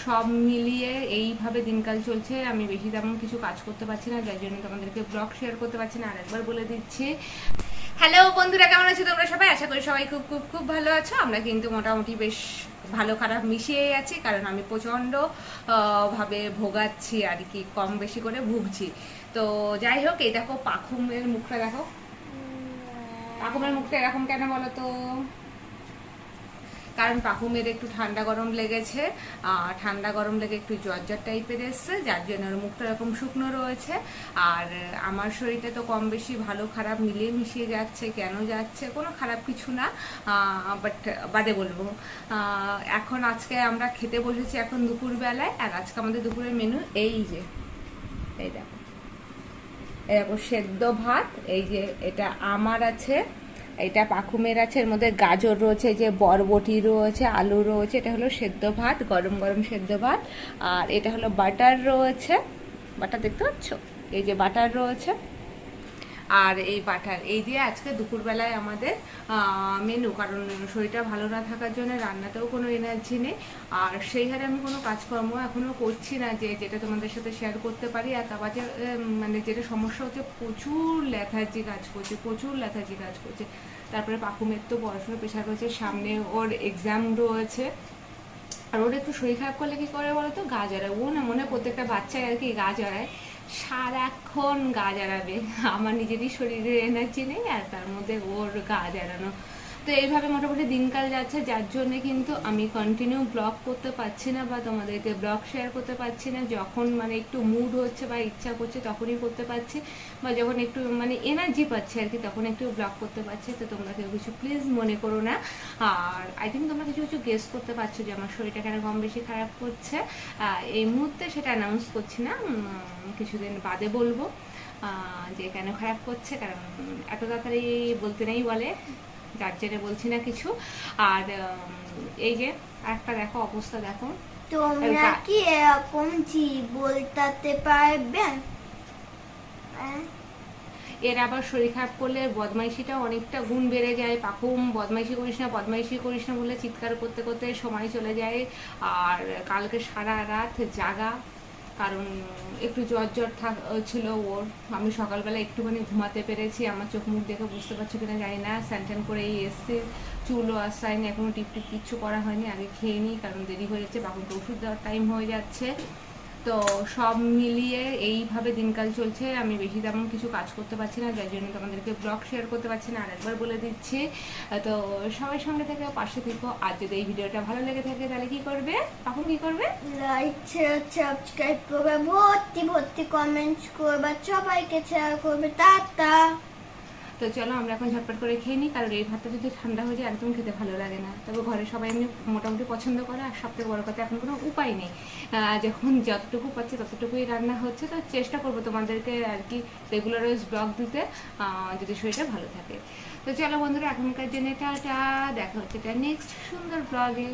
সব মিলিয়ে এইভাবে দিনকাল চলছে। আমি বেশি তেমন কিছু কাজ করতে পারছি না, যার জন্য তোমাদেরকে ব্লগ শেয়ার করতে পারছি না। আরেকবার বলে দিচ্ছি, হ্যালো বন্ধুরা, কেমন আছো তোমরা সবাই? আশা করি সবাই খুব খুব খুব ভালো আছো। আমরা কিন্তু মোটামুটি বেশ ভালো খারাপ মিশিয়ে আছি, কারণ আমি প্রচণ্ড ভাবে ভোগাচ্ছি আর কি, কম বেশি করে ভুগছি। তো যাই হোক, এই দেখো পাখুমের মুখটা দেখো। পাখুমের মুখটা এরকম কেন বলো তো? কারণ পাখুমের একটু ঠান্ডা গরম লেগেছে, ঠান্ডা গরম লেগে একটু জ্বর জ্বর টাইপের এসছে, যার জন্য ওর মুখটা এরকম শুকনো রয়েছে। আর আমার শরীরটা তো কম বেশি ভালো খারাপ মিলিয়ে মিশিয়ে যাচ্ছে। কেন যাচ্ছে? কোনো খারাপ কিছু না, বাট বাদে বলবো। এখন আজকে আমরা খেতে বসেছি এখন দুপুরবেলায়, আর আজকে আমাদের দুপুরের মেনু এই যে, এই দেখো, এরকম সেদ্ধ ভাত, এই যে এটা আমার আছে, এটা পাখুমের আছে, এর মধ্যে গাজর রয়েছে, যে বরবটি রয়েছে, আলু রয়েছে, এটা হলো সেদ্ধ ভাত, গরম গরম সেদ্ধ ভাত। আর এটা হলো বাটার রয়েছে, বাটার দেখতে পাচ্ছ, এই যে বাটার রয়েছে। আর এই বাটার এই দিয়ে আজকে দুপুরবেলায় আমাদের মেনু। কারণ শরীরটা ভালো না থাকার জন্য রান্নাতেও কোনো এনার্জি নেই, আর সেই হারে আমি কোনো কাজকর্ম এখনও করছি না যে যেটা তোমাদের সাথে শেয়ার করতে পারি। আর তারপর মানে যেটা সমস্যা হচ্ছে, প্রচুর ল্যাথার্জি কাজ করছে, প্রচুর ল্যাথার্জি কাজ করছে। তারপরে পাখুমের তো পড়াশোনার প্রেশার রয়েছে, সামনে ওর এক্সাম রয়েছে। আর ওর একটু শরীর খারাপ করলে কি করে বলো তো? গা জড়ায়। ও না মনে হয় প্রত্যেকটা বাচ্চায় আর কি গা জড়ায়, সারাক্ষণ গা জড়াবে। আমার নিজেরই শরীরে এনার্জি নেই, আর তার মধ্যে ওর গা জড়ানো। তো এইভাবে মোটামুটি দিনকাল যাচ্ছে, যার জন্যে কিন্তু আমি কন্টিনিউ ব্লগ করতে পারছি না, বা তোমাদেরকে ব্লগ শেয়ার করতে পারছি না। যখন মানে একটু মুড হচ্ছে বা ইচ্ছা করছে তখনই করতে পারছি, বা যখন একটু মানে এনার্জি পাচ্ছি আর কি, তখন একটু ব্লগ করতে পারছি। তো তোমরা কেউ কিছু প্লিজ মনে করো না। আর আই থিঙ্ক তোমরা কিছু কিছু গেস করতে পারছো যে আমার শরীরটা কেন কম বেশি খারাপ করছে। এই মুহূর্তে সেটা অ্যানাউন্স করছি না, কিছুদিন বাদে বলবো যে কেন খারাপ করছে, কারণ এত তাড়াতাড়ি বলতে নেই বলে, যার জেনে বলছি না কিছু। আর এই যে একটা দেখো অবস্থা দেখো। তোমরা কি এরকম জি বলতে পারবে? এর আবার শরীর খারাপ করলে বদমাইশিটা অনেকটা গুণ বেড়ে যায়। পাখুম বদমাইশি করিস না, বদমাইশি করিস না বলে চিৎকার করতে করতে সময় চলে যায়। আর কালকে সারা রাত জাগা, কারণ একটু জ্বর জ্বর ছিল ওর। আমি সকালবেলা একটুখানি ঘুমাতে পেরেছি, আমার চোখ মুখ দেখে বুঝতে পারছো কিনা জানি না। স্যান করেই এসছি, চুলও আসায়নি, এখনও টিপ টিপ কিচ্ছু করা হয়নি। আগে খেয়ে নিই, কারণ দেরি হয়ে যাচ্ছে, বাকুনকে ওষুধ দেওয়ার টাইম হয়ে যাচ্ছে। তো সব মিলিয়ে এইভাবে দিনকাল চলছে। আমি বেশি তেমন কিছু কাজ করতে পারছি না, যার জন্য তোমাদেরকে ব্লগ শেয়ার করতে পারছি না। আরেকবার বলে দিচ্ছি, তো সবাই সঙ্গে থেকে পাশে থেকো। আর যদি এই ভিডিওটা ভালো লেগে থাকে তাহলে কি করবে? তখন কি করবে? লাইক শেয়ার সাবস্ক্রাইব করবে, ভর্তি ভর্তি কমেন্টস করবে, সবাইকে শেয়ার করবে। টাটা। তো চলো আমরা এখন ঝটপট করে খেয়ে নিই, কারণ এই ভাতটা যদি ঠান্ডা হয়ে যায় একদম খেতে ভালো লাগে না। তবে ঘরে সবাই এমনি মোটামুটি পছন্দ করে। আর সবথেকে বড় কথা, এখন কোনো উপায় নেই, যখন যতটুকু পাচ্ছি ততটুকুই রান্না হচ্ছে। তো চেষ্টা করবো তোমাদেরকে আর কি রেগুলারাইজ ব্লগ দিতে, যদি শরীরটা ভালো থাকে। তো চলো বন্ধুরা, এখনকার জন্য টাটা, দেখা হচ্ছে নেক্সট সুন্দর ব্লগে।